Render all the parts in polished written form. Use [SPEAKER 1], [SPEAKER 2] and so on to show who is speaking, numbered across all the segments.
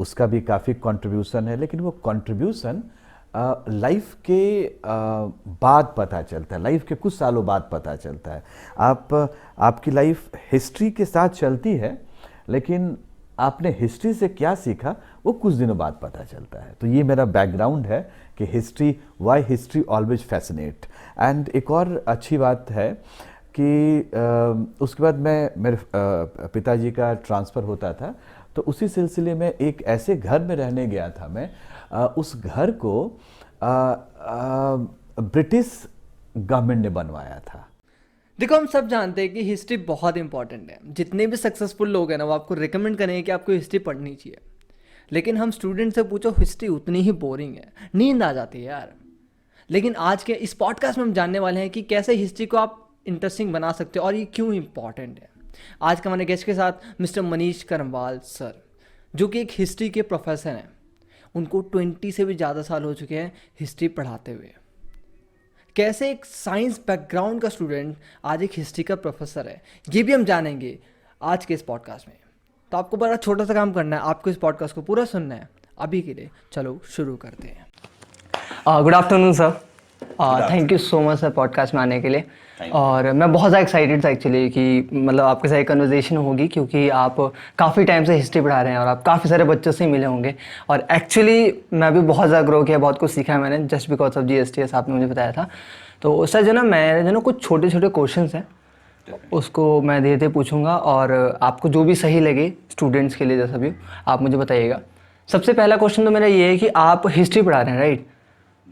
[SPEAKER 1] उसका भी काफ़ी कंट्रीब्यूशन है, लेकिन वो कंट्रीब्यूशन लाइफ के बाद पता चलता है, लाइफ के कुछ सालों बाद पता चलता है। आपकी लाइफ हिस्ट्री के साथ चलती है, लेकिन आपने हिस्ट्री से क्या सीखा वो कुछ दिनों बाद पता चलता है। तो ये मेरा बैकग्राउंड है कि history, why history always fascinate. And एक और अच्छी बात है कि उसके बाद मेरे पिताजी का ट्रांसफ़र होता था, तो उसी सिलसिले में एक ऐसे घर में रहने गया था मैं। उस घर को ब्रिटिश गवर्नमेंट ने बनवाया था।
[SPEAKER 2] देखो, हम सब जानते हैं कि हिस्ट्री बहुत इंपॉर्टेंट है। जितने भी सक्सेसफुल लोग हैं ना, वो आपको रिकमेंड करेंगे कि आपको हिस्ट्री पढ़नी चाहिए। लेकिन हम स्टूडेंट से पूछो, हिस्ट्री उतनी ही बोरिंग है, नींद आ जाती है यार। लेकिन आज के इस पॉडकास्ट में हम जानने वाले हैं कि कैसे हिस्ट्री को आप इंटरेस्टिंग बना सकते हो और ये क्यों इंपॉर्टेंट है। आज का हमारे गेस्ट के साथ मिस्टर मनीष करमवाल सर, जो कि एक हिस्ट्री के प्रोफेसर हैं। उनको 20 से भी ज़्यादा साल हो चुके हैं हिस्ट्री पढ़ाते हुए। कैसे एक साइंस बैकग्राउंड का स्टूडेंट आज एक हिस्ट्री का प्रोफेसर है, ये भी हम जानेंगे आज के इस पॉडकास्ट में। तो आपको बड़ा छोटा सा काम करना है, आपको इस पॉडकास्ट को पूरा सुनना है। अभी के लिए चलो शुरू करते हैं। Good afternoon sir, thank you so much sir podcast में आने के लिए। और मैं बहुत ज़्यादा एक्साइटेड था एक्चुअली कि मतलब आपके साथ एक कन्वर्सेशन होगी, क्योंकि आप काफ़ी टाइम से हिस्ट्री पढ़ा रहे हैं और आप काफ़ी सारे बच्चों से मिले होंगे। और एक्चुअली मैं भी बहुत ज़्यादा ग्रो किया, बहुत कुछ सीखा है मैंने, जस्ट बिकॉज ऑफ GSTS आपने मुझे बताया था। तो सर जो ना, मैं जो ना कुछ छोटे छोटे क्वेश्चन हैं उसको मैं धीरे धीरे पूछूंगा, और आपको जो भी सही लगे स्टूडेंट्स के लिए जैसा भी आप मुझे बताइएगा। सबसे पहला क्वेश्चन तो मेरा ये है कि आप हिस्ट्री पढ़ा रहे हैं, राइट?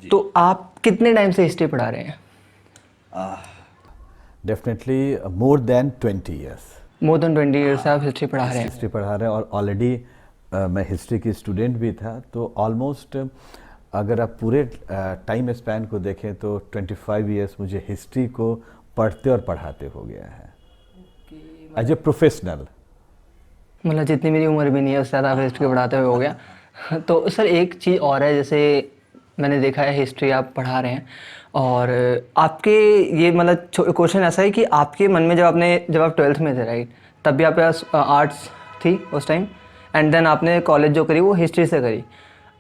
[SPEAKER 2] तो आप कितने टाइम से हिस्ट्री पढ़ा रहे हैं?
[SPEAKER 1] Definitely more than 20 years.
[SPEAKER 2] More than 20 years से आप हिस्ट्री पढ़ा रहे हैं?
[SPEAKER 1] हिस्ट्री पढ़ा रहे हैं, और ऑलरेडी मैं हिस्ट्री की स्टूडेंट भी था। तो ऑलमोस्ट अगर आप पूरे टाइम स्पैन को देखें तो 25 ईयर्स मुझे हिस्ट्री को पढ़ते और पढ़ाते हो गया है एज ए प्रोफेशनल।
[SPEAKER 2] मतलब जितनी मेरी उम्र भी नहीं है उससे ज़्यादा आप हिस्ट्री पढ़ाते हुए हो गया। तो सर एक चीज़ और है, जैसे मैंने देखा है हिस्ट्री आप पढ़ा रहे हैं, और आपके ये मतलब क्वेश्चन ऐसा है कि आपके मन में जब आप 12th में थे, राइट, तब भी आपके पास आर्ट्स थी उस टाइम, एंड देन आपने कॉलेज जो करी वो हिस्ट्री से करी।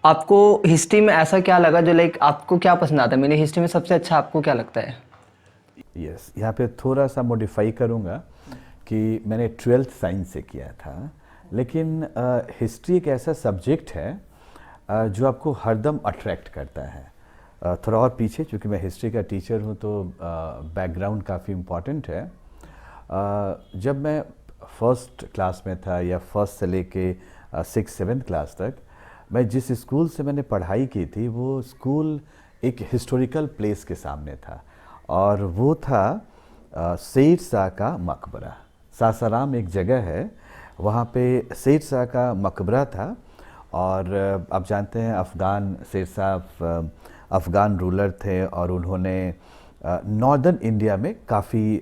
[SPEAKER 2] आपको हिस्ट्री में ऐसा क्या लगा जो लाइक आपको क्या पसंद आता है? मेरी हिस्ट्री में सबसे अच्छा आपको क्या लगता है?
[SPEAKER 1] यस, यहाँ पे थोड़ा सा मॉडिफाई करूँगा कि मैंने 12th साइंस से किया था, लेकिन हिस्ट्री एक ऐसा सब्जेक्ट है जो आपको हरदम अट्रैक्ट करता है। थोड़ा और पीछे, चूँकि मैं हिस्ट्री का टीचर हूँ तो बैकग्राउंड काफ़ी इम्पॉर्टेंट है। जब मैं फर्स्ट क्लास में था, या फर्स्ट से लेके 6th-7th क्लास तक, मैं जिस स्कूल से मैंने पढ़ाई की थी वो स्कूल एक हिस्टोरिकल प्लेस के सामने था, और वो था सेठ शाह का मकबरा। सासाराम एक जगह है, वहाँ पे सेठ शाह का मकबरा था। और आप जानते हैं अफ़गान शेर शाह अफ़गान रूलर थे, और उन्होंने नॉर्दर्न इंडिया में काफ़ी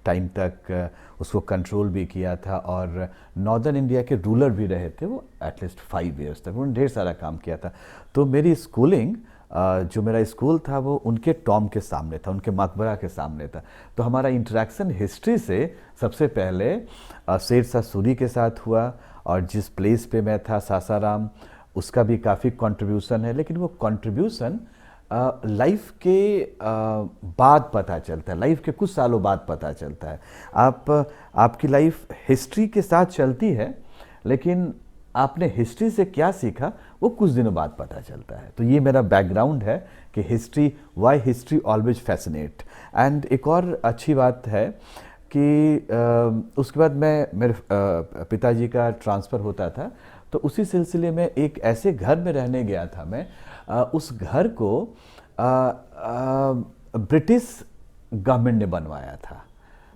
[SPEAKER 1] टाइम तक उसको कंट्रोल भी किया था, और नॉर्दर्न इंडिया के रूलर भी रहे थे वो एटलीस्ट 5 ईयर्स तक। उन्होंने ढेर सारा काम किया था। तो मेरी स्कूलिंग, जो मेरा स्कूल था वो उनके टॉम के सामने था, उनके मकबरा के सामने था। तो हमारा इंटरेक्शन हिस्ट्री से सबसे पहले शेर शाह सूरी के साथ हुआ, और जिस प्लेस पे मैं था सासाराम, उसका भी काफ़ी कंट्रीब्यूशन है, लेकिन वो कंट्रीब्यूशन लाइफ के बाद पता चलता है, लाइफ के कुछ सालों बाद पता चलता है। आपकी लाइफ हिस्ट्री के साथ चलती है, लेकिन आपने हिस्ट्री से क्या सीखा वो कुछ दिनों बाद पता चलता है। तो ये मेरा बैकग्राउंड है कि history, why history always fascinate. And एक और अच्छी बात है कि उसके बाद मेरे पिताजी का ट्रांसफ़र होता था, तो उसी सिलसिले में एक ऐसे घर में रहने गया था मैं। उस घर को ब्रिटिश गवर्नमेंट ने बनवाया था।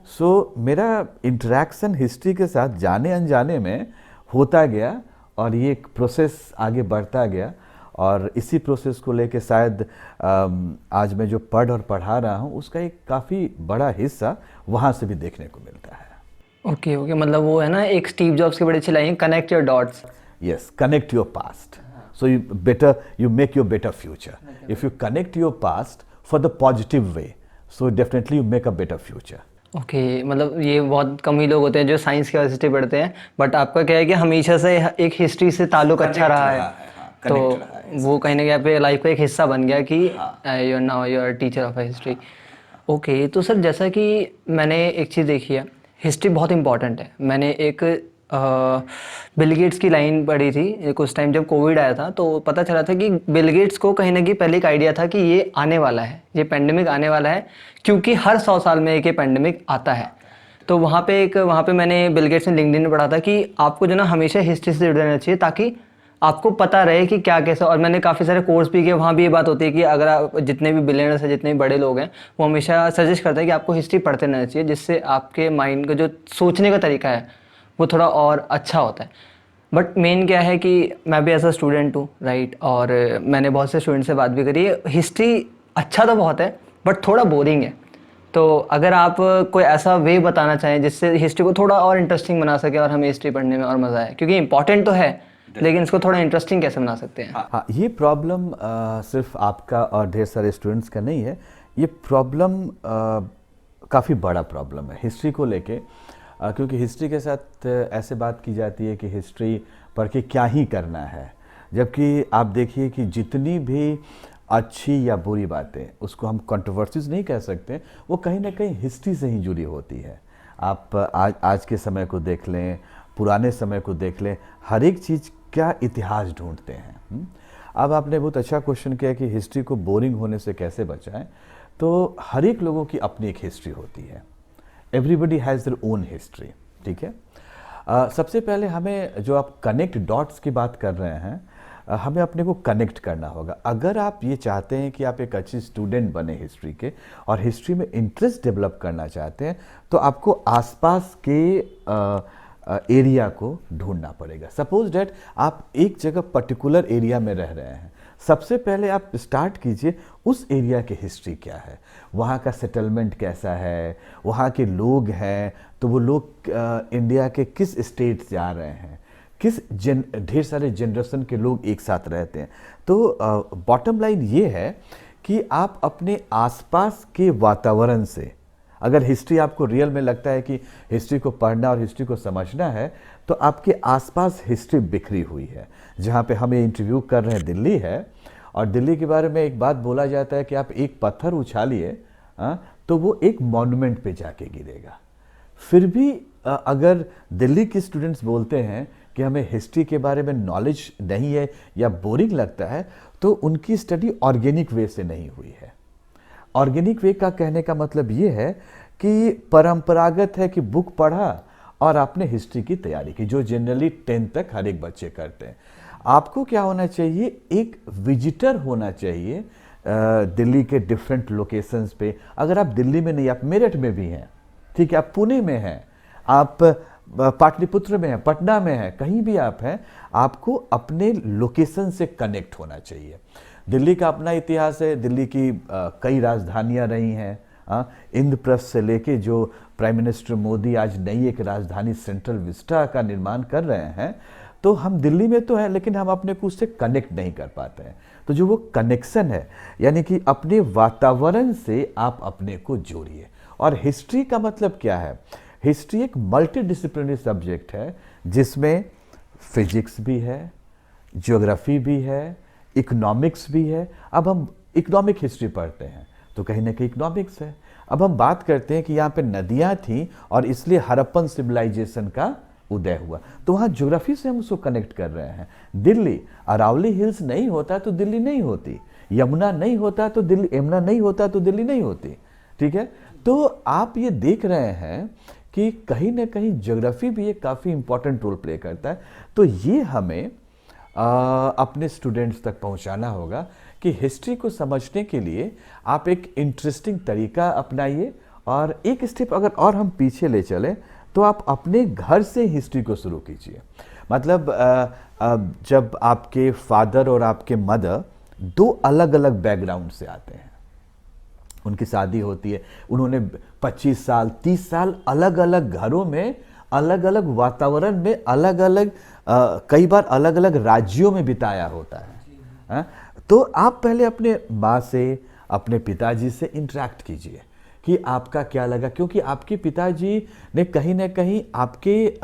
[SPEAKER 1] सो मेरा इंटरेक्शन हिस्ट्री के साथ जाने अनजाने में होता गया, और ये एक प्रोसेस आगे बढ़ता गया, और इसी प्रोसेस को लेके शायद आज मैं जो पढ़ और पढ़ा रहा हूँ उसका एक काफ़ी बड़ा हिस्सा वहाँ से भी देखने को मिलता है।
[SPEAKER 2] ओके, मतलब वो है ना, एक स्टीव जॉब्स की बड़ी अच्छी line, connect your dots.
[SPEAKER 1] Yes, connect your past, so you make your better future. If you connect your past for the positive way, so definitely you make a better future.
[SPEAKER 3] Okay, मतलब ये बहुत कम ही लोग होते हैं जो science की history पढ़ते हैं, बट आपका क्या है कि हमेशा से एक हिस्ट्री से ताल्लुक अच्छा रहा है, तो वो कहीं ना कहीं पे लाइफ का एक हिस्सा बन गया कि you now you are teacher of history. Okay, तो सर जैसा कि मैंने एक चीज़ देखी है, हिस्ट्री बहुत इंपॉर्टेंट है। मैंने एक बिल गेट्स की लाइन पढ़ी थी कुछ टाइम, जब कोविड आया था तो पता चला था कि बिल गेट्स को कहीं ना कहीं पहले एक आइडिया था कि ये आने वाला है, ये पेंडेमिक आने वाला है, क्योंकि हर 100 साल में एक ये पेंडेमिक आता है। तो वहाँ पे मैंने बिल गेट्स ने लिंक्डइन में पढ़ा था कि आपको जो ना हमेशा हिस्ट्री से जुड़े रहना चाहिए, ताकि आपको पता रहे कि क्या कैसा। और मैंने काफ़ी सारे कोर्स भी किए, वहाँ भी ये बात होती है कि अगर आप जितने भी बिलियनर्स हैं, जितने भी बड़े लोग हैं, वो हमेशा सजेस्ट करते हैं कि आपको हिस्ट्री पढ़ते रहना चाहिए, जिससे आपके माइंड का जो सोचने का तरीका है वो थोड़ा और अच्छा होता है। बट मेन क्या है कि मैं भी एज अ स्टूडेंट हूँ, राइट, और मैंने बहुत से स्टूडेंट से बात भी करी है। हिस्ट्री अच्छा तो बहुत है बट थोड़ा बोरिंग है। तो अगर आप कोई ऐसा वे बताना चाहें जिससे हिस्ट्री को थोड़ा और इंटरेस्टिंग बना सके और हमें हिस्ट्री पढ़ने में और मज़ा आए, क्योंकि इंपॉर्टेंट तो है लेकिन इसको थोड़ा इंटरेस्टिंग कैसे बना सकते हैं?
[SPEAKER 1] हाँ, ये प्रॉब्लम सिर्फ आपका और ढेर सारे स्टूडेंट्स का नहीं है। ये प्रॉब्लम काफ़ी बड़ा प्रॉब्लम है हिस्ट्री को लेके, क्योंकि हिस्ट्री के साथ ऐसे बात की जाती है कि हिस्ट्री पढ़ के क्या ही करना है, जबकि आप देखिए कि जितनी भी अच्छी या बुरी बातें, उसको हम कंट्रोवर्सीज नहीं कह सकते, वो कहीं ना कहीं हिस्ट्री से ही जुड़ी होती है। आप आज के समय को देख लें, पुराने समय को देख लें, हर एक चीज़ क्या इतिहास ढूंढते हैं। अब आपने बहुत अच्छा क्वेश्चन किया कि हिस्ट्री को बोरिंग होने से कैसे बचाएं। तो हर एक लोगों की अपनी एक हिस्ट्री होती है, everybody has their own history, ठीक है। सबसे पहले हमें, जो आप कनेक्ट डॉट्स की बात कर रहे हैं, हमें अपने को कनेक्ट करना होगा। अगर आप ये चाहते हैं कि आप एक अच्छी स्टूडेंट बने हिस्ट्री के और हिस्ट्री में इंटरेस्ट डेवलप करना चाहते हैं, तो आपको आसपास के एरिया को ढूंढना पड़ेगा। सपोज डैट आप एक जगह पर्टिकुलर एरिया में रह रहे हैं, सबसे पहले आप स्टार्ट कीजिए उस एरिया की हिस्ट्री क्या है, वहाँ का सेटलमेंट कैसा है, वहाँ के लोग हैं तो वो लोग इंडिया के किस स्टेट से आ रहे हैं, किस ढेर सारे जनरेशन के लोग एक साथ रहते हैं। तो बॉटम लाइन ये है कि आप अपने आसपास के वातावरण से, अगर हिस्ट्री आपको रियल में लगता है कि हिस्ट्री को पढ़ना और हिस्ट्री को समझना है, तो आपके आसपास हिस्ट्री बिखरी हुई है। जहाँ पे हम ये इंटरव्यू कर रहे हैं दिल्ली है, और दिल्ली के बारे में एक बात बोला जाता है कि आप एक पत्थर उछालिए तो वो एक मॉन्यूमेंट पे जाके गिरेगा। फिर भी अगर दिल्ली के स्टूडेंट्स बोलते हैं कि हमें हिस्ट्री के बारे में नॉलेज नहीं है या बोरिंग लगता है, तो उनकी स्टडी ऑर्गेनिक वे से नहीं हुई है। ऑर्गेनिक वे का कहने का मतलब ये है कि परंपरागत है कि बुक पढ़ा और आपने हिस्ट्री की तैयारी की, जो जनरली 10th तक हर एक बच्चे करते हैं। आपको क्या होना चाहिए, एक विजिटर होना चाहिए दिल्ली के डिफरेंट लोकेशंस पे। अगर आप दिल्ली में नहीं, आप मेरठ में भी हैं, ठीक है, आप पुणे में हैं, आप पाटलिपुत्र में हैं, पटना में हैं, कहीं भी आप हैं, आपको अपने लोकेशन से कनेक्ट होना चाहिए। दिल्ली का अपना इतिहास है, दिल्ली की कई राजधानियां रही हैं। इंद्रप्रस्थ से लेके जो प्राइम मिनिस्टर मोदी आज नई एक राजधानी सेंट्रल विस्टा का निर्माण कर रहे हैं, तो हम दिल्ली में तो हैं लेकिन हम अपने को उससे कनेक्ट नहीं कर पाते हैं। तो जो वो कनेक्शन है, यानी कि अपने वातावरण से आप अपने को जोड़िए। और हिस्ट्री का मतलब क्या है, हिस्ट्री एक मल्टीडिसिप्लिनरी सब्जेक्ट है जिसमें फिजिक्स भी है, ज्योग्राफी भी है, इकोनॉमिक्स भी है। अब हम इकोनॉमिक हिस्ट्री पढ़ते हैं तो कहीं ना कहीं इकोनॉमिक्स है। अब हम बात करते हैं कि यहाँ पे नदियाँ थीं और इसलिए हड़प्पन सिविलाइजेशन का उदय हुआ, तो वहाँ ज्योग्राफी से हम उसको कनेक्ट कर रहे हैं। दिल्ली, अरावली हिल्स नहीं होता तो दिल्ली नहीं होती, यमुना नहीं होता तो दिल्ली, यमुना नहीं होता तो दिल्ली नहीं होती, ठीक है। तो आप ये देख रहे हैं कि कहीं ना कहीं ज्योग्राफी भी एक काफ़ी इंपॉर्टेंट रोल प्ले करता है। तो ये हमें अपने स्टूडेंट्स तक पहुंचाना होगा कि हिस्ट्री को समझने के लिए आप एक इंटरेस्टिंग तरीका अपनाइए। और एक स्टेप अगर और हम पीछे ले चलें तो आप अपने घर से हिस्ट्री को शुरू कीजिए। मतलब जब आपके फादर और आपके मदर दो अलग अलग बैकग्राउंड से आते हैं, उनकी शादी होती है, उन्होंने 25 साल 30 साल अलग अलग घरों में, अलग अलग वातावरण में, अलग अलग कई बार अलग अलग राज्यों में बिताया होता है। तो आप पहले अपने माँ से, अपने पिताजी से इंटरेक्ट कीजिए कि आपका क्या लगा, क्योंकि आपके पिताजी ने कहीं ना कहीं आपके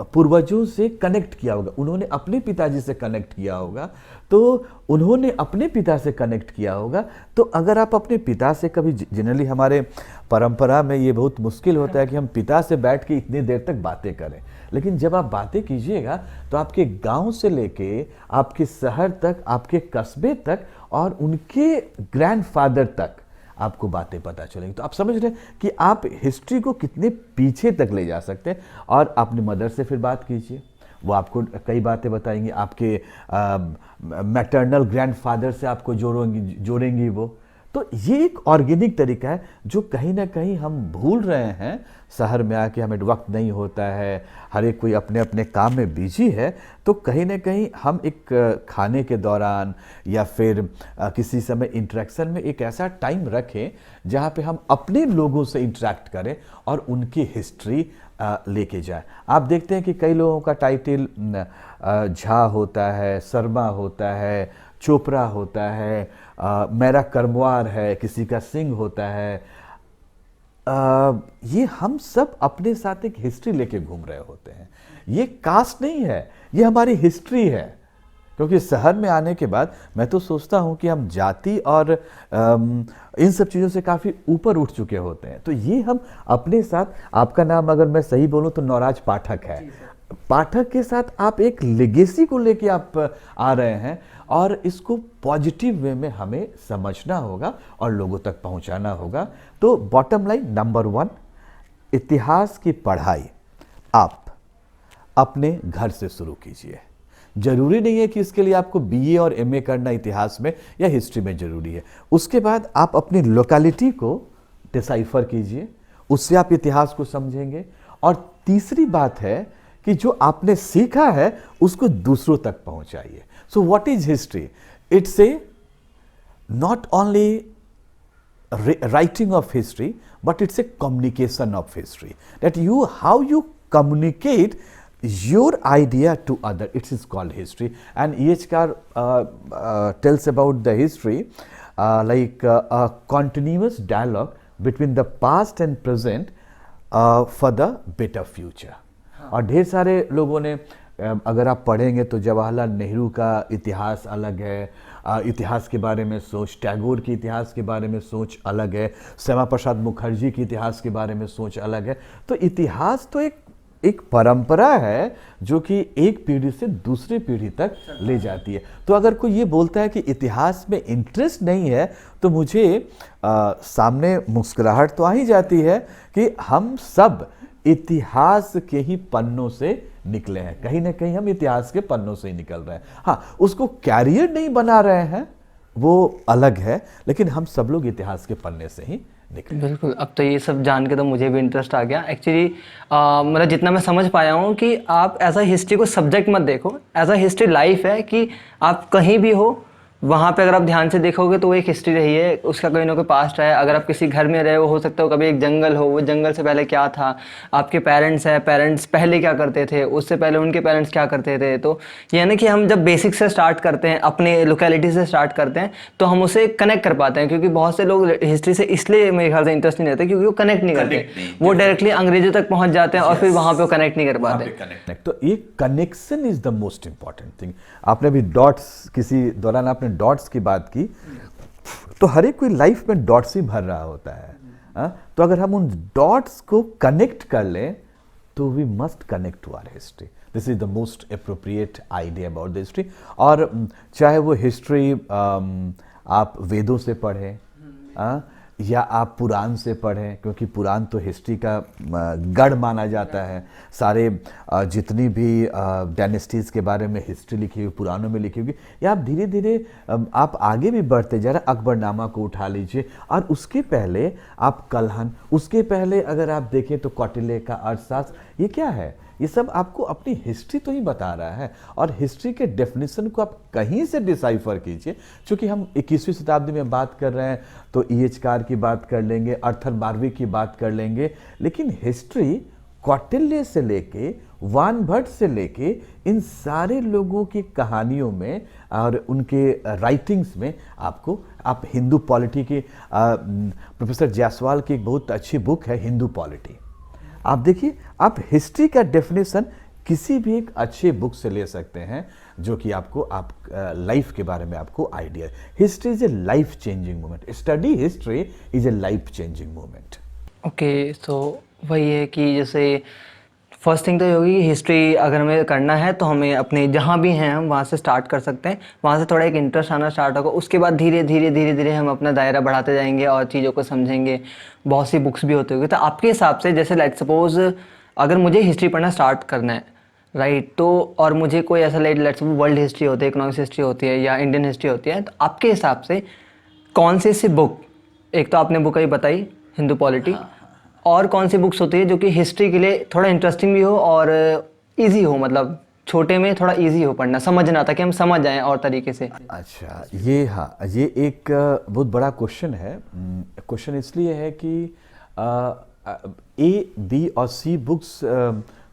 [SPEAKER 1] पूर्वजों से कनेक्ट किया होगा, उन्होंने अपने पिताजी से कनेक्ट किया होगा, तो उन्होंने अपने पिता से कनेक्ट किया होगा। तो अगर आप अपने पिता से कभी, जनरली हमारे परंपरा में ये बहुत मुश्किल होता है कि हम पिता से बैठ के इतनी देर तक बातें करें, लेकिन जब आप बातें कीजिएगा तो आपके गांव से लेके आपके शहर तक, आपके कस्बे तक और उनके ग्रैंडफादर तक आपको बातें पता चलेंगी। तो आप समझ रहे हैं कि आप हिस्ट्री को कितने पीछे तक ले जा सकते हैं। और अपनी मदर से फिर बात कीजिए, वो आपको कई बातें बताएंगी, आपके मैटरनल ग्रैंडफादर से आपको जोड़ेंगी वो। तो ये एक ऑर्गेनिक तरीका है जो कहीं ना कहीं हम भूल रहे हैं। शहर में आके हमें वक्त नहीं होता है, हर एक कोई अपने अपने काम में बिजी है, तो कहीं ना कहीं हम एक खाने के दौरान या फिर किसी समय इंटरेक्शन में एक ऐसा टाइम रखें जहाँ पे हम अपने लोगों से इंटरेक्ट करें और उनकी हिस्ट्री लेके जाए। आप देखते हैं कि कई लोगों का टाइटल झा होता है, शर्मा होता है, चोपड़ा होता है, मेरा करमवार है, किसी का सिंह होता है। ये हम सब अपने साथ एक हिस्ट्री लेके घूम रहे होते हैं। ये कास्ट नहीं है, ये हमारी हिस्ट्री है। क्योंकि शहर में आने के बाद मैं तो सोचता हूँ कि हम जाति और इन सब चीज़ों से काफ़ी ऊपर उठ चुके होते हैं। तो ये हम अपने साथ, आपका नाम अगर मैं सही बोलूँ तो नौराज पाठक है, पाठक के साथ आप एक लेगेसी को लेके आप आ रहे हैं और इसको पॉजिटिव वे में हमें समझना होगा और लोगों तक पहुंचाना होगा। तो बॉटम लाइन नंबर 1, इतिहास की पढ़ाई आप अपने घर से शुरू कीजिए। जरूरी नहीं है कि इसके लिए आपको बीए और एमए करना इतिहास में या हिस्ट्री में जरूरी है। उसके बाद आप अपनी लोकेलिटी को डिसाइफर कीजिए, उससे आप इतिहास को समझेंगे। और तीसरी बात है कि जो आपने सीखा है उसको दूसरों तक पहुंचाइए। So what is history? It's a not only writing of history, but it's a communication of history, that how you communicate your idea to other, it is called history. And Iyechkar tells about the history like a continuous dialogue between the past and present for the better future. और ढेर सारे लोगों ने, अगर आप पढ़ेंगे तो जवाहरलाल नेहरू का इतिहास अलग है, इतिहास के बारे में सोच, टैगोर के इतिहास के बारे में सोच अलग है, श्यामा प्रसाद मुखर्जी के इतिहास के बारे में सोच अलग है। तो इतिहास तो एक परंपरा है जो कि एक पीढ़ी से दूसरी पीढ़ी तक ले जाती है। तो अगर कोई ये बोलता है कि इतिहास में इंटरेस्ट नहीं है तो मुझे सामने मुस्कुराहट तो आ ही जाती है कि हम सब इतिहास के ही पन्नों से निकले हैं। कहीं ना कहीं हम इतिहास के पन्नों से ही निकल रहे हैं। हाँ, उसको कैरियर नहीं बना रहे हैं, वो अलग है, लेकिन हम सब लोग इतिहास के पन्ने से ही निकले।
[SPEAKER 3] बिल्कुल, अब तो ये सब जान के तो मुझे भी इंटरेस्ट आ गया। एक्चुअली मतलब जितना मैं समझ पाया हूँ कि आप एज अ हिस्ट्री को सब्जेक्ट मत देखो, एज अ हिस्ट्री लाइफ है कि आप कहीं भी हो वहाँ पे अगर आप ध्यान से देखोगे तो वो एक हिस्ट्री रही है, उसका कोई ना कोई पास्ट है। अगर आप किसी घर में रहे हो सकता हो कभी एक जंगल हो, वो जंगल से पहले क्या था, आपके पेरेंट्स हैं, पेरेंट्स पहले क्या करते थे, उससे पहले उनके पेरेंट्स क्या करते थे। तो यानी कि हम जब बेसिक से स्टार्ट करते हैं, अपने लोकेलिटी से स्टार्ट करते हैं, तो हम उसे कनेक्ट कर पाते हैं। क्योंकि बहुत से लोग हिस्ट्री से इसलिए मेरे ख्याल से इंटरेस्ट नहीं रहते क्योंकि वो कनेक्ट नहीं करते, वो डायरेक्टली अंग्रेजों तक पहुँच जाते हैं और फिर वहाँ पर वो कनेक्ट नहीं कर पाते।
[SPEAKER 1] तो ये connection is the most important thing. आपने भी डॉट्स, किसी दौरान आपने डॉट्स की बात की, तो हर एक कोई लाइफ में डॉट्स ही भर रहा होता है। तो अगर हम उन डॉट्स को कनेक्ट कर लें तो we must connect to our history. This is the most appropriate idea about the history. और चाहे वो हिस्ट्री आप वेदों से पढ़ें या आप पुराण से पढ़ें, क्योंकि पुराण तो हिस्ट्री का गढ़ माना जाता है। सारे जितनी भी डायनेस्टीज़ के बारे में हिस्ट्री लिखी हुई पुराणों में लिखी हुई, या आप धीरे धीरे आप आगे भी बढ़ते जा रहे। अकबरनामा को उठा लीजिए, और उसके पहले आप कल्हण, उसके पहले अगर आप देखें तो कौटिल्य का अर्थशास्त्र। ये क्या है? ये सब आपको अपनी हिस्ट्री तो ही बता रहा है। और हिस्ट्री के डेफिनेशन को आप कहीं से डिसाइफर कीजिए। चूँकि हम 21वीं शताब्दी में बात कर रहे हैं तो ईएचकार की बात कर लेंगे, अर्थर बारवी की बात कर लेंगे, लेकिन हिस्ट्री कौटिल्य से लेके वान भट्ट से लेके इन सारे लोगों की कहानियों में और उनके राइटिंग्स में आपको, आप हिंदू पॉलिटी के प्रोफेसर जायसवाल की एक बहुत अच्छी बुक है हिंदू पॉलिटी, आप देखिए, आप हिस्ट्री का डेफिनेशन किसी भी एक अच्छे बुक से ले सकते हैं जो कि आपको आप लाइफ के बारे में आपको idea. History is a life changing movement, study history is a life changing movement.
[SPEAKER 3] Okay, तो वही है कि जैसे फर्स्ट थिंग तो ये होगी, हिस्ट्री अगर हमें करना है तो हमें अपने जहाँ भी हैं हम वहाँ से स्टार्ट कर सकते हैं, वहाँ से थोड़ा एक इंटरेस्ट आना स्टार्ट होगा, उसके बाद धीरे धीरे हम अपना दायरा बढ़ाते जाएंगे और चीज़ों को समझेंगे। बहुत सी बुक्स भी होती होगी, तो आपके हिसाब से जैसे लेट्स सपोज अगर मुझे हिस्ट्री पढ़ना स्टार्ट करना है, राइट, तो और मुझे कोई ऐसा लेट्स सपोज वर्ल्ड हिस्ट्री होती है, इकोनॉमिक्स हिस्ट्री होती है या इंडियन हिस्ट्री होती है, तो आपके हिसाब से कौन सी सी बुक, एक तो आपने बुक ही बताई हिंदू पॉलिटी, और कौन सी बुक्स होती है जो कि हिस्ट्री के लिए थोड़ा इंटरेस्टिंग भी हो और इजी हो, मतलब छोटे में थोड़ा इजी हो पढ़ना, समझना, ताकि हम समझ जाएं और तरीके से।
[SPEAKER 1] अच्छा, ये हाँ, ये एक बहुत बड़ा क्वेश्चन है। क्वेश्चन इसलिए है कि ए, बी और सी बुक्स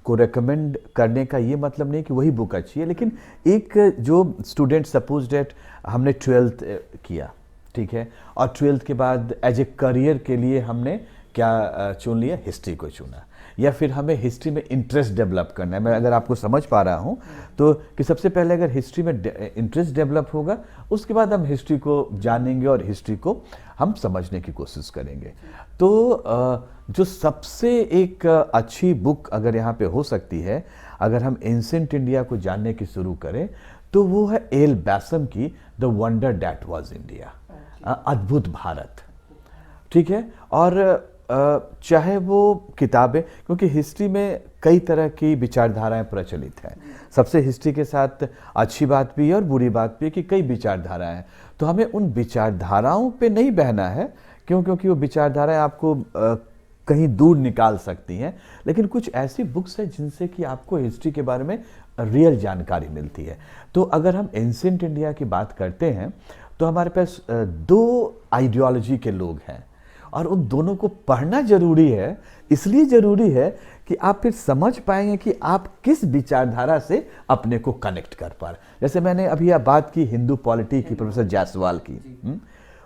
[SPEAKER 1] को रेकमेंड करने का ये मतलब नहीं कि वही बुक अच्छी है, लेकिन एक जो स्टूडेंट सपोज डेट हमने 12th किया, ठीक है, और 12th के बाद एज ए करियर के लिए हमने क्या चुन लिया, हिस्ट्री को चुना, या फिर हमें हिस्ट्री में इंटरेस्ट डेवलप करना है। मैं अगर आपको समझ पा रहा हूँ तो कि सबसे पहले अगर हिस्ट्री में इंटरेस्ट डेवलप होगा, उसके बाद हम हिस्ट्री को जानेंगे और हिस्ट्री को हम समझने की कोशिश करेंगे। तो जो सबसे एक अच्छी बुक अगर यहाँ पे हो सकती है, अगर हम एंशिएंट इंडिया को जानने की शुरू करें, तो वो है एल बैसम की the wonder that was India, अद्भुत भारत, ठीक है। और चाहे वो किताबें, क्योंकि हिस्ट्री में कई तरह की विचारधाराएं प्रचलित हैं, सबसे हिस्ट्री के साथ अच्छी बात भी है और बुरी बात भी है कि कई विचारधाराएं हैं, तो हमें उन विचारधाराओं पे नहीं बहना है, क्योंकि वो विचारधाराएं आपको कहीं दूर निकाल सकती हैं, लेकिन कुछ ऐसी बुक्स हैं जिनसे कि आपको हिस्ट्री के बारे में रियल जानकारी मिलती है। तो अगर हम एंशिएंट इंडिया की बात करते हैं तो हमारे पास दो आइडियोलॉजी के लोग हैं, और उन दोनों को पढ़ना जरूरी है। इसलिए जरूरी है कि आप फिर समझ पाएंगे कि आप किस विचारधारा से अपने को कनेक्ट कर पा रहे। जैसे मैंने अभी आप बात की हिंदू पॉलिटी की, प्रोफेसर जायसवाल की,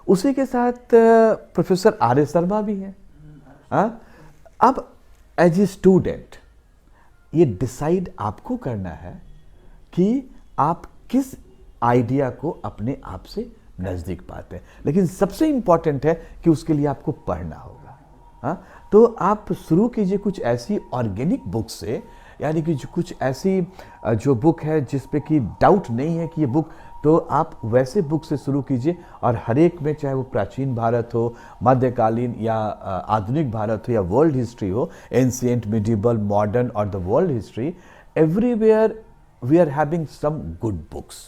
[SPEAKER 1] उसी के साथ प्रोफेसर आर.एस. शर्मा भी हैं। अब एज ए स्टूडेंट ये डिसाइड आपको करना है कि आप किस आइडिया को अपने आप से नज़दीक पाते हैं, लेकिन सबसे इंपॉर्टेंट है कि उसके लिए आपको पढ़ना होगा। हाँ, तो आप शुरू कीजिए कुछ ऐसी ऑर्गेनिक बुक से, यानी कि कुछ ऐसी जो बुक है जिस पे कि डाउट नहीं है कि ये बुक, तो आप वैसे बुक से शुरू कीजिए, और हर एक में, चाहे वो प्राचीन भारत हो, मध्यकालीन या आधुनिक भारत हो, या वर्ल्ड हिस्ट्री हो, एंशिएंट, मिडिवल, मॉडर्न और the world history, everywhere we are having some good books.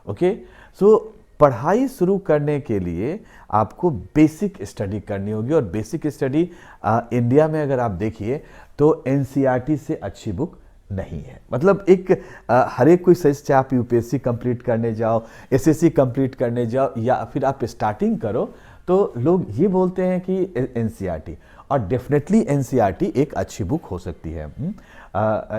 [SPEAKER 1] Okay, so पढ़ाई शुरू करने के लिए आपको बेसिक स्टडी करनी होगी, और बेसिक स्टडी इंडिया में अगर आप देखिए तो एनसीईआरटी से अच्छी बुक नहीं है। मतलब एक हर एक कोई सच, चाहे आप यूपीएससी कंप्लीट करने जाओ, एसएससी कंप्लीट करने जाओ, या फिर आप स्टार्टिंग करो, तो लोग ये बोलते हैं कि एनसीईआरटी, और डेफिनेटली एनसीईआरटी एक अच्छी बुक हो सकती है।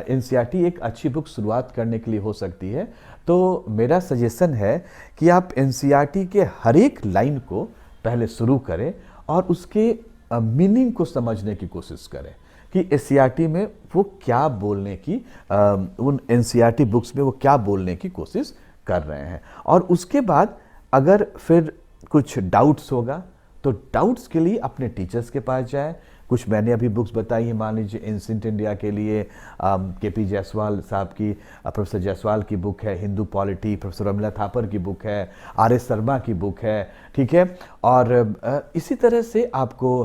[SPEAKER 1] एनसीईआरटी एक अच्छी बुक शुरुआत करने के लिए हो सकती है। तो मेरा सजेशन है कि आप एनसीईआरटी के हर एक लाइन को पहले शुरू करें और उसके मीनिंग को समझने की कोशिश करें कि एनसीईआरटी में वो क्या बोलने की, उन एनसीईआरटी बुक्स में वो क्या बोलने की कोशिश कर रहे हैं। और उसके बाद अगर फिर कुछ डाउट्स होगा तो डाउट्स के लिए अपने टीचर्स के पास जाएं। कुछ मैंने अभी बुक्स बताई हैं, मान लीजिए एंशिएंट इंडिया के लिए के.पी. जायसवाल साहब की, प्रोफेसर जायसवाल की बुक है हिंदू पॉलिटी, प्रोफेसर रमिला थापर की बुक है, आर.एस. शर्मा की बुक है, ठीक है। और इसी तरह से आपको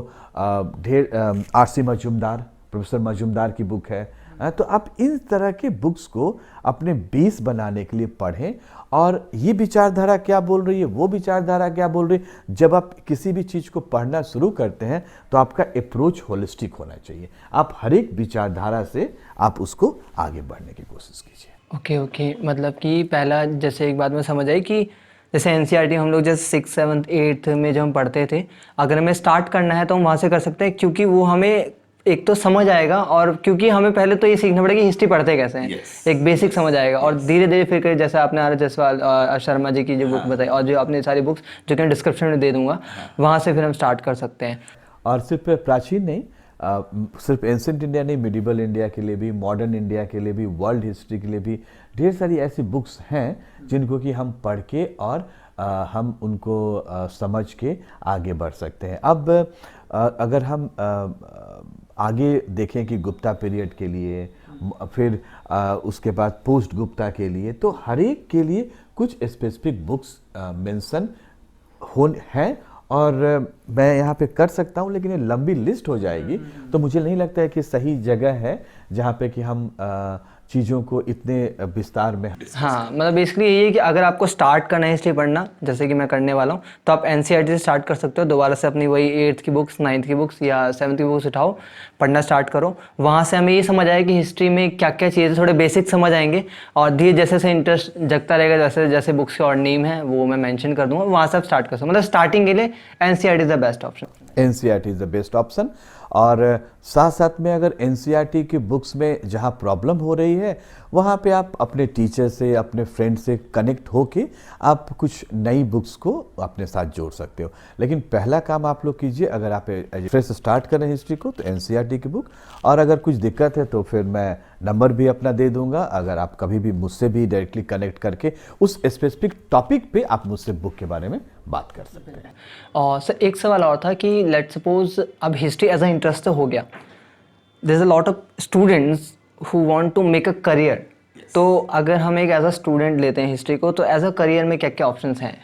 [SPEAKER 1] ढेर आर.सी. मजूमदार, प्रोफेसर मजूमदार की बुक है। तो आप इन तरह के बुक्स को अपने बेस बनाने के लिए पढ़ें, और ये विचारधारा क्या बोल रही है, वो विचारधारा क्या बोल रही है। जब आप किसी भी चीज़ को पढ़ना शुरू करते हैं तो आपका अप्रोच होलिस्टिक होना चाहिए। आप हर एक विचारधारा से आप उसको आगे बढ़ने की कोशिश कीजिए।
[SPEAKER 3] ओके, मतलब कि पहला, जैसे एक बात में समझ आई कि जैसे एनसीईआरटी हम लोग जैसे 6th 7th 8th में जब हम पढ़ते थे, अगर हमें स्टार्ट करना है तो हम वहाँ से कर सकते हैं, क्योंकि वो हमें एक तो समझ आएगा, और क्योंकि हमें पहले तो ये सीखना पड़ेगा कि हिस्ट्री पढ़ते कैसे हैं, एक बेसिक समझ आएगा, और धीरे धीरे फिर जैसे आपने आर जसवाल शर्मा जी की जो बुक बताई, और जो आपने सारी बुक्स जो कि मैं डिस्क्रिप्शन में दे दूंगा, वहाँ से फिर हम स्टार्ट कर सकते हैं।
[SPEAKER 1] और सिर्फ प्राचीन नहीं, सिर्फ एंसेंट इंडिया नहीं, मिडिवल इंडिया के लिए भी, मॉडर्न इंडिया के लिए भी, वर्ल्ड हिस्ट्री के लिए भी ढेर सारी ऐसी बुक्स हैं जिनको कि हम पढ़ के और हम उनको समझ के आगे बढ़ सकते हैं। अब अगर हम आगे देखें कि गुप्ता पीरियड के लिए, फिर उसके बाद पोस्ट गुप्ता के लिए, तो हर एक के लिए कुछ स्पेसिफिक बुक्स मेंशन हैं, और मैं यहाँ पे कर सकता हूँ, लेकिन ये लंबी लिस्ट हो जाएगी, तो मुझे नहीं लगता है कि सही जगह है जहाँ पे कि हम चीज़ों को इतने विस्तार में।
[SPEAKER 3] हाँ, मतलब बेसिकली यही है कि अगर आपको स्टार्ट करना है हिस्ट्री पढ़ना, जैसे कि मैं करने वाला हूँ, तो आप एनसीईआरटी से स्टार्ट कर सकते हो। दोबारा से अपनी वही 8th की बुक्स, 9th की बुक्स या 7th की बुक्स उठाओ, पढ़ना स्टार्ट करो। वहाँ से हमें ये समझ आए कि हिस्ट्री में क्या क्या चीज़ें, थोड़े बेसिक समझ आएंगे, और धीरे जैसे जैसे इंटरेस्ट जगता रहेगा, जैसे जैसे बुक्स के और नेम है वो मैं मेंशन कर दूंगा, वहाँ से आप स्टार्ट कर सकते हो। मतलब स्टार्टिंग के लिए NCERT is the best option.
[SPEAKER 1] NCERT is the best option. और साथ साथ में अगर एनसीईआरटी की बुक्स में जहाँ प्रॉब्लम हो रही है, वहाँ पे आप अपने टीचर से, अपने फ्रेंड से कनेक्ट होके आप कुछ नई बुक्स को अपने साथ जोड़ सकते हो। लेकिन पहला काम आप लोग कीजिए, अगर आप फ्रेश स्टार्ट कर रहे हैं हिस्ट्री को, तो एनसीईआरटी की बुक, और अगर कुछ दिक्कत है तो फिर मैं नंबर भी अपना दे दूंगा, अगर आप कभी भी मुझसे भी डायरेक्टली कनेक्ट करके उस स्पेसिफिक टॉपिक पे आप मुझसे बुक के बारे में बात कर सकते हैं।
[SPEAKER 3] और सर एक सवाल और था कि लेट्स सपोज अब हिस्ट्री एज अ इंटरेस्ट हो गया, there is a lot of students who want to make a career, तो अगर हम एक एज अ स्टूडेंट लेते हैं हिस्ट्री को, तो एज अ करियर में क्या क्या ऑप्शंस हैं?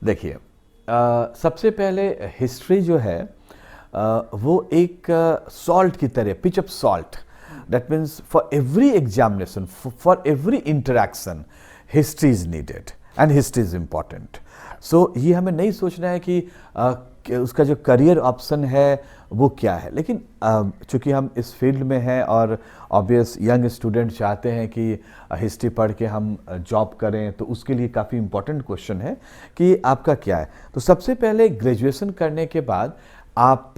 [SPEAKER 1] देखिए, सबसे पहले हिस्ट्री जो है वो एक सॉल्ट की तरह, pinch of salt, that means for every examination, for every interaction history is needed and history is important. So ये हमें नहीं सोचना है कि उसका जो करियर ऑप्शन है वो क्या है, लेकिन चूँकि हम इस फील्ड में हैं और ऑब्वियस यंग स्टूडेंट चाहते हैं कि हिस्ट्री पढ़ के हम जॉब करें, तो उसके लिए काफ़ी इम्पोर्टेंट क्वेश्चन है कि आपका क्या है। तो सबसे पहले ग्रेजुएशन करने के बाद आप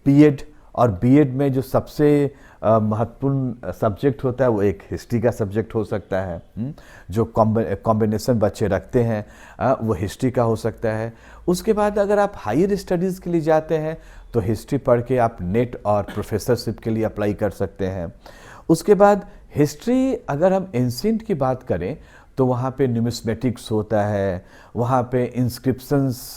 [SPEAKER 1] बीएड, और बीएड में जो सबसे महत्वपूर्ण सब्जेक्ट होता है वो एक हिस्ट्री का सब्जेक्ट हो सकता है। जो कॉम्बिनेशन बच्चे रखते हैं वो हिस्ट्री का हो सकता है। उसके बाद अगर आप हायर स्टडीज़ के लिए जाते हैं तो हिस्ट्री पढ़ के आप नेट और प्रोफेसरशिप के लिए अप्लाई कर सकते हैं। उसके बाद हिस्ट्री, अगर हम एंशिएंट की बात करें तो वहाँ पे न्यूमिस्मेटिक्स होता है, वहाँ पे इंस्क्रिप्शंस,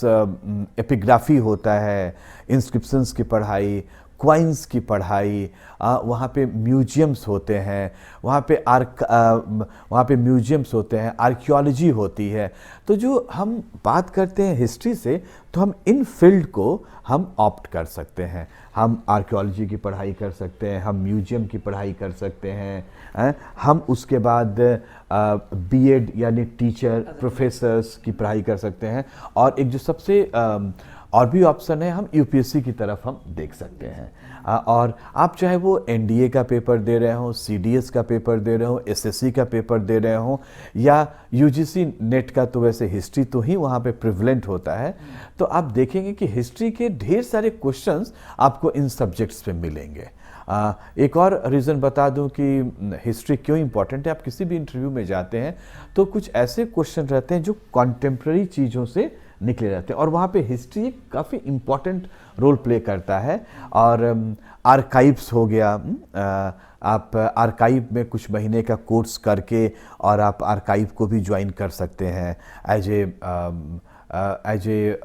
[SPEAKER 1] एपिग्राफी होता है, इंस्क्रिप्शंस की पढ़ाई, क्वाइंस की पढ़ाई, वहाँ पे म्यूजियम्स होते हैं, वहाँ पे म्यूजियम्स होते हैं, आर्कियोलॉजी होती है। तो जो हम बात करते हैं हिस्ट्री से, तो हम इन फील्ड को हम ऑप्ट कर सकते हैं। हम आर्कियोलॉजी की पढ़ाई कर सकते हैं, हम म्यूजियम की पढ़ाई कर सकते हैं, हम उसके बाद बीएड यानी टीचर, प्रोफेसर्स की पढ़ाई कर सकते हैं, और एक जो सबसे और भी ऑप्शन है, हम यूपीएससी की तरफ हम देख सकते हैं। और आप चाहे वो एनडीए का पेपर दे रहे हो, सीडीएस का पेपर दे रहे हो, एसएससी का पेपर दे रहे हो, या यूजीसी नेट का, तो वैसे हिस्ट्री तो ही वहाँ पे प्रिवलेंट होता है। तो आप देखेंगे कि हिस्ट्री के ढेर सारे क्वेश्चंस आपको इन सब्जेक्ट्स पे मिलेंगे। एक और रीज़न बता दूं कि हिस्ट्री क्यों इम्पॉर्टेंट है। आप किसी भी इंटरव्यू में जाते हैं तो कुछ ऐसे क्वेश्चन रहते हैं जो कॉन्टेम्प्रेरी चीज़ों से निकले रहते हैं, और वहाँ पे हिस्ट्री काफ़ी इम्पॉर्टेंट रोल प्ले करता है। और आर्काइव्स हो गया, आप आर्काइव में कुछ महीने का कोर्स करके और आप आर्काइव को भी ज्वाइन कर सकते हैं एज ए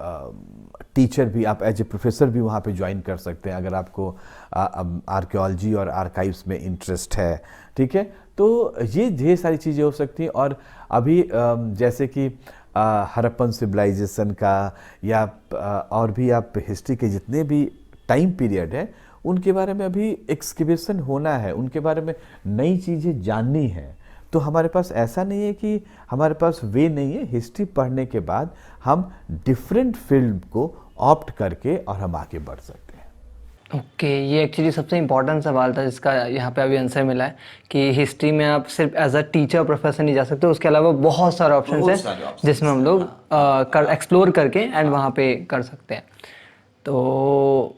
[SPEAKER 1] टीचर भी, आप एज ए प्रोफेसर भी वहाँ पे ज्वाइन कर सकते हैं, अगर आपको आर्कियोलॉजी और आर्काइव्स में इंटरेस्ट है। ठीक है, तो ये ढेर सारी चीज़ें हो सकती हैं। और अभी जैसे कि हड़प्पन सिविलाइजेशन का, या और भी आप हिस्ट्री के जितने भी टाइम पीरियड है उनके बारे में अभी एक्सकेवेशन होना है, उनके बारे में नई चीज़ें जाननी है। तो हमारे पास ऐसा नहीं है कि हमारे पास वे नहीं है, हिस्ट्री पढ़ने के बाद हम डिफरेंट फील्ड को ऑप्ट करके और हम आगे बढ़ सकते हैं।
[SPEAKER 3] ओके, ये एक्चुअली सबसे इम्पोर्टेंट सवाल था जिसका यहाँ पे अभी आंसर मिला है कि हिस्ट्री में आप सिर्फ एज अ टीचर प्रोफेसर नहीं जा सकते, उसके अलावा बहुत सारे ऑप्शन हैं जिसमें हम लोग एक्सप्लोर करके एंड वहाँ पे कर सकते हैं। तो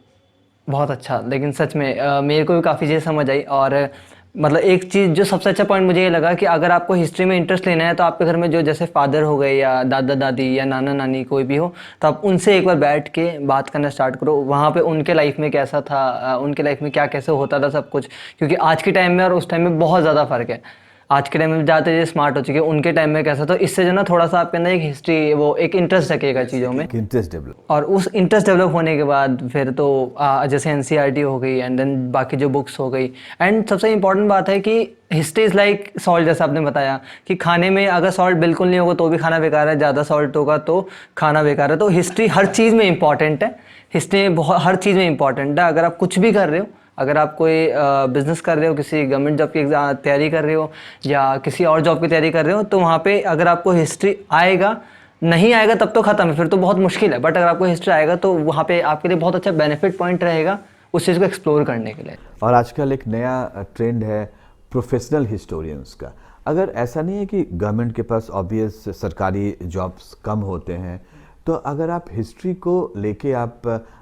[SPEAKER 3] बहुत अच्छा। लेकिन सच में मेरे को भी काफ़ी चीज़ें समझ आई। और मतलब एक चीज़ जो सबसे अच्छा पॉइंट मुझे ये लगा कि अगर आपको हिस्ट्री में इंटरेस्ट लेना है तो आपके घर में जो जैसे फादर हो गए या दादा दादी या नाना नानी कोई भी हो, तो आप उनसे एक बार बैठ के बात करना स्टार्ट करो। वहाँ पे उनके लाइफ में कैसा था, उनके लाइफ में क्या कैसे होता था सब कुछ, क्योंकि आज के टाइम में और उस टाइम में बहुत ज़्यादा फ़र्क है। आज के टाइम में ज़्यादा चीज़ें स्मार्ट हो चुकी है, उनके टाइम में कैसा, तो इससे जो ना थोड़ा सा आपके अंदर एक हिस्ट्री, वो एक इंटरेस्ट रखेगा चीज़ों में।
[SPEAKER 1] Interest develop.
[SPEAKER 3] और उस इंटरेस्ट डेवलप होने के बाद फिर तो जैसे एनसीईआरटी हो गई एंड देन बाकी जो बुक्स हो गई। एंड सबसे इंपॉर्टेंट बात है कि हिस्ट्री इज़ लाइक सॉल्ट, जैसे आपने बताया कि खाने में अगर सॉल्ट बिल्कुल नहीं होगा तो भी खाना बेकार है, ज़्यादा सॉल्ट होगा तो खाना बेकार है। तो हिस्ट्री हर चीज़ में इंपॉर्टेंट है, हिस्ट्री बहुत हर चीज़ में इंपॉर्टेंट है। अगर आप कुछ भी कर रहे हो, अगर आप कोई बिजनेस कर रहे हो, किसी गवर्नमेंट जॉब की एग्जाम तैयारी कर रहे हो या किसी और जॉब की तैयारी कर रहे हो, तो वहाँ पे अगर आपको हिस्ट्री आएगा, नहीं आएगा तब तो ख़त्म है, फिर तो बहुत मुश्किल है। बट अगर आपको हिस्ट्री आएगा तो वहाँ पे आपके लिए बहुत अच्छा बेनिफिट पॉइंट रहेगा उस चीज़ को एक्सप्लोर करने के लिए।
[SPEAKER 1] और आजकल एक नया ट्रेंड है प्रोफेशनल हिस्टोरियंस का। अगर ऐसा नहीं है कि गवर्नमेंट के पास ऑब्वियस सरकारी जॉब्स कम होते हैं, तो अगर आप हिस्ट्री को लेके आप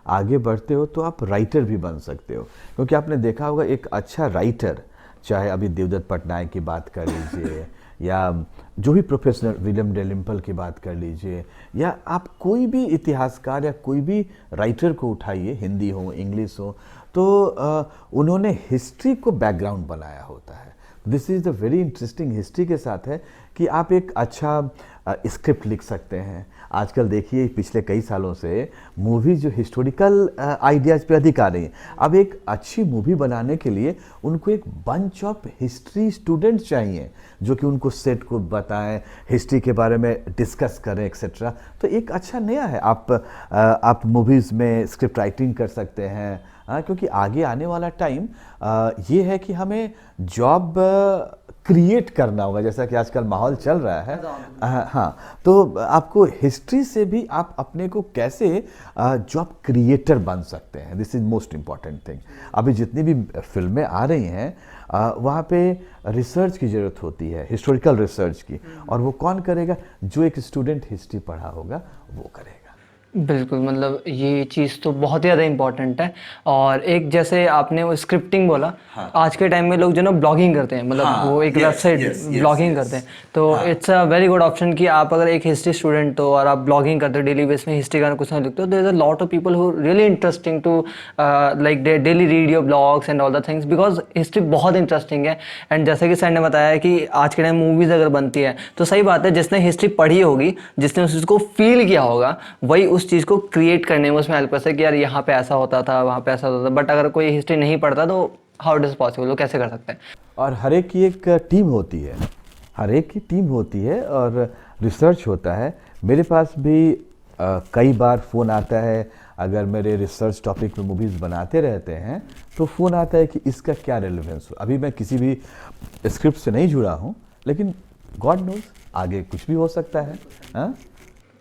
[SPEAKER 1] आगे बढ़ते हो तो आप राइटर भी बन सकते हो। क्योंकि आपने देखा होगा एक अच्छा राइटर, चाहे अभी देवदत्त पटनायक की बात कर लीजिए या जो भी प्रोफेसर विलियम डेलिम्पल की बात कर लीजिए, या आप कोई भी इतिहासकार या कोई भी राइटर को उठाइए, हिंदी हो इंग्लिश हो, तो उन्होंने हिस्ट्री को बैकग्राउंड बनाया होता है। This is the very interesting history के साथ है कि आप एक अच्छा स्क्रिप्ट लिख सकते हैं। आजकल देखिए पिछले कई सालों से मूवी जो हिस्टोरिकल आइडियाज़ पे अधिक आ रही हैं। अब एक अच्छी मूवी बनाने के लिए उनको एक बंच ऑफ हिस्ट्री स्टूडेंट्स चाहिए जो कि उनको सेट को बताएं, हिस्ट्री के बारे में डिस्कस करें एक्सेट्रा। तो एक अच्छा नया है, आप मूवीज़ में स्क्रिप्ट राइटिंग कर सकते हैं। क्योंकि आगे आने वाला टाइम ये है कि हमें जॉब क्रिएट करना होगा, जैसा कि आजकल माहौल चल रहा है। हाँ, तो आपको हिस्ट्री से भी आप अपने को कैसे जॉब क्रिएटर बन सकते हैं, this is most important thing. अभी जितनी भी फिल्में आ रही हैं वहाँ पे रिसर्च की ज़रूरत होती है, हिस्टोरिकल रिसर्च की, और वो कौन करेगा? जो एक स्टूडेंट हिस्ट्री पढ़ा होगा वो करेगा।
[SPEAKER 3] बिल्कुल, मतलब ये चीज़ तो बहुत ही ज़्यादा इम्पॉर्टेंट है। और एक जैसे आपने वो स्क्रिप्टिंग बोला,
[SPEAKER 1] हाँ।
[SPEAKER 3] आज के टाइम में लोग जो ना ब्लॉगिंग करते हैं, मतलब
[SPEAKER 1] हाँ,
[SPEAKER 3] वो एक
[SPEAKER 1] yes,
[SPEAKER 3] website
[SPEAKER 1] yes, yes,
[SPEAKER 3] blogging
[SPEAKER 1] yes.
[SPEAKER 3] करते हैं, तो
[SPEAKER 1] हाँ।
[SPEAKER 3] It's a very good option कि आप अगर एक हिस्ट्री स्टूडेंट हो और आप ब्लॉगिंग करते हो, डेली बेस में हिस्ट्री का कुछ ना लिखते हो, there is a lot of people who really interesting to like they daily read your blogs and all the things, because history बहुत इंटरेस्टिंग है। एंड जैसे कि सर ने बताया कि आज के टाइम मूवीज़ अगर बनती है तो सही बात है, जिसने हिस्ट्री पढ़ी होगी, जिसने उस चीज़ को फील किया होगा, वही उस चीज़ को क्रिएट करने में उसमें हेल्प कर सकते कि यार यहाँ पे ऐसा होता था, वहाँ पे ऐसा होता था। बट अगर कोई हिस्ट्री नहीं पढ़ता तो हाउ इट इज़ पॉसिबल, वो कैसे कर सकते हैं?
[SPEAKER 1] और हर एक की एक टीम होती है, हर एक की टीम होती है और रिसर्च होता है। मेरे पास भी कई बार फ़ोन आता है, अगर मेरे रिसर्च टॉपिक में मूवीज़ बनाते रहते हैं तो फ़ोन आता है कि इसका क्या रेलेवेंस हो। अभी मैं किसी भी स्क्रिप्ट से नहीं जुड़ा हूँ, लेकिन गॉड नोज आगे कुछ भी हो सकता है। हाँ,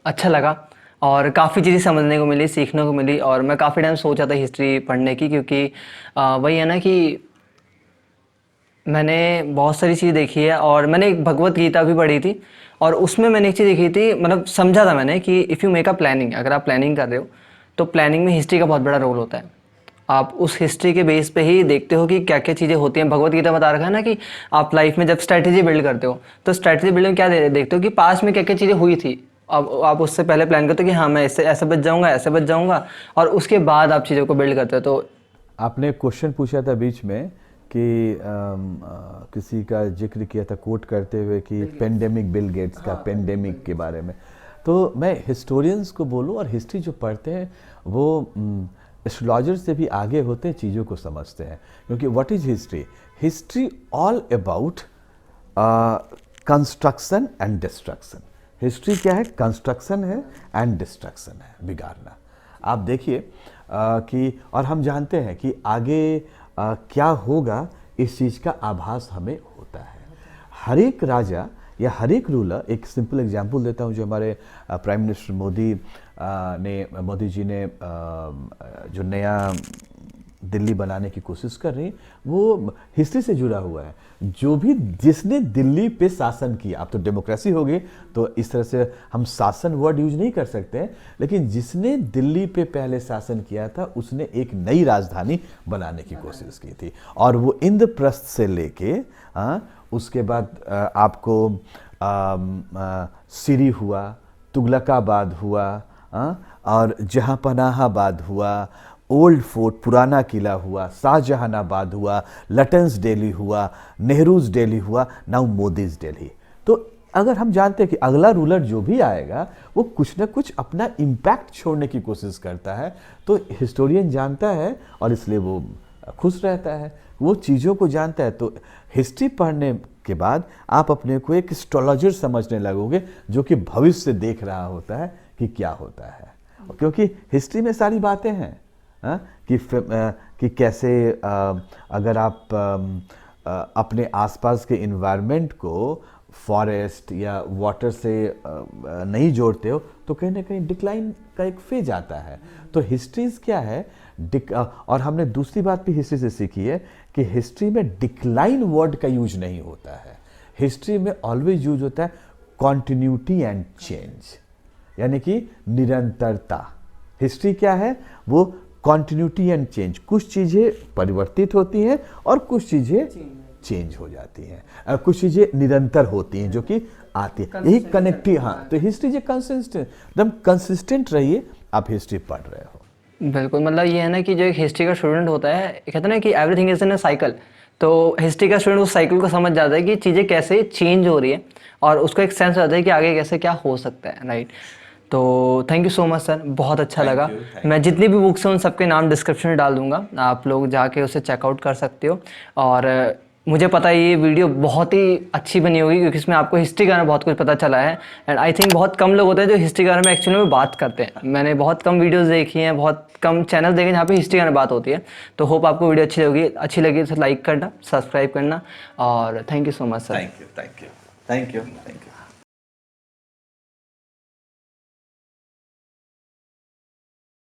[SPEAKER 3] अच्छा लगा और काफ़ी चीज़ें समझने को मिली, सीखने को मिली। और मैं काफ़ी टाइम सोचा था हिस्ट्री पढ़ने की, क्योंकि वही है ना कि मैंने बहुत सारी चीज़ देखी है। और मैंने एक भगवत गीता भी पढ़ी थी और उसमें मैंने एक चीज़ देखी थी, मतलब समझा था मैंने कि if you make a planning, अगर आप प्लानिंग कर रहे हो तो प्लानिंग में हिस्ट्री का बहुत बड़ा रोल होता है। आप उस हिस्ट्री के बेस पे ही देखते हो कि क्या क्या चीज़ें होती हैं। भगवत गीता बता रखा है ना कि आप लाइफ में जब स्ट्रैटेजी बिल्ड करते हो तो स्ट्रैटेजी बिल्ड में क्या देखते हो कि पास्ट में क्या क्या चीज़ें हुई थी। अब आप उससे पहले प्लान करते हो कि हाँ मैं इससे ऐसे बच जाऊँगा, ऐसे बच जाऊँगा, और उसके बाद आप चीज़ों को बिल्ड करते हो। तो
[SPEAKER 1] आपने क्वेश्चन पूछा था बीच में कि किसी का जिक्र किया था कोट करते हुए कि पेंडेमिक, बिल गेट्स का पेंडेमिक के बारे में। तो मैं हिस्टोरियंस को बोलूँ, और हिस्ट्री जो पढ़ते हैं वो एस्ट्रोलॉजर से भी आगे होते हैं, चीज़ों को समझते हैं। क्योंकि what is history? History all about construction and destruction. History क्या है? कंस्ट्रक्शन है एंड डिस्ट्रक्शन है, बिगाड़ना। आप देखिए कि, और हम जानते हैं कि आगे क्या होगा, इस चीज़ का आभास हमें होता है। हर एक राजा या हर एक रूलर, एक सिंपल एग्जांपल देता हूँ जो हमारे प्राइम मिनिस्टर मोदी जी ने जो नया दिल्ली बनाने की कोशिश कर रही है वो हिस्ट्री से जुड़ा हुआ है। जो भी जिसने दिल्ली पे शासन किया, अब तो डेमोक्रेसी हो गई तो इस तरह से हम शासन वर्ड यूज नहीं कर सकते हैं, लेकिन जिसने दिल्ली पे पहले शासन किया था उसने एक नई राजधानी बनाने की कोशिश की थी। और वो इंद्रप्रस्थ से लेके उसके बाद आपको सिरी हुआ, तुगलकाबाद हुआ, और जहाँपनाहाबाद हुआ, ओल्ड फोर्ट पुराना किला हुआ, शाहजहानाबाद हुआ, लटन्स दिल्ली हुआ, नेहरूज दिल्ली हुआ, नाउ मोदीज दिल्ली। तो अगर हम जानते हैं कि अगला रूलर जो भी आएगा वो कुछ ना कुछ अपना इम्पैक्ट छोड़ने की कोशिश करता है, तो हिस्टोरियन जानता है और इसलिए वो खुश रहता है, वो चीज़ों को जानता है। तो हिस्ट्री पढ़ने के बाद आप अपने को एक एस्ट्रोलॉजर समझने लगोगे जो कि भविष्य देख रहा होता है कि क्या होता है, क्योंकि हिस्ट्री में सारी बातें हैं कि कैसे अगर आप अपने आसपास के इन्वायरमेंट को फॉरेस्ट या वाटर से नहीं जोड़ते हो तो कहीं ना कहीं डिक्लाइन का एक फेज आता है। तो हिस्ट्रीज क्या है, और हमने दूसरी बात भी हिस्ट्री से सीखी है कि हिस्ट्री में डिक्लाइन वर्ड का यूज नहीं होता है। हिस्ट्री में ऑलवेज यूज होता है कॉन्टिन्यूटी एंड चेंज, यानी कि निरंतरता। हिस्ट्री क्या है, वो कॉन्टिन्यूटी एंड चेंज, कुछ चीज़ें परिवर्तित होती हैं और कुछ चीज़ें चेंज हो जाती हैं, कुछ चीज़ें निरंतर होती हैं जो कि आती है, यही कनेक्टिव। हाँ, तो हिस्ट्री जो कंसिस्टेंट, एकदम कंसिस्टेंट रहिए आप हिस्ट्री पढ़ रहे हो।
[SPEAKER 3] बिल्कुल, मतलब ये है ना कि जो एक हिस्ट्री का स्टूडेंट होता है, कहते हैं ना कि everything is in a cycle, तो हिस्ट्री का स्टूडेंट उस साइकिल को समझ जाता है कि चीज़ें कैसे चेंज हो रही है और उसको एक सेंस आता है कि आगे कैसे क्या हो सकता है, राइट। तो thank you so much sir, बहुत अच्छा लगा। मैं जितनी भी बुक्स हैं उन सबके नाम डिस्क्रिप्शन में डाल दूंगा, आप लोग जाके उसे चेकआउट कर सकते हो। और मुझे पता है ये वीडियो बहुत ही अच्छी बनी होगी क्योंकि इसमें आपको हिस्ट्री के बारे में बहुत कुछ पता चला है, एंड आई थिंक बहुत कम लोग होते हैं जो हिस्ट्री के बारे में एक्चुअली में बात करते हैं। मैंने बहुत कम वीडियोस देखी हैं, बहुत कम चैनल देखे जहाँ पे हिस्ट्री के बारे में बात होती है। तो होप आपको वीडियो अच्छी लगी तो लाइक करना, सब्सक्राइब करना, और thank you so much sir.
[SPEAKER 1] Thank you.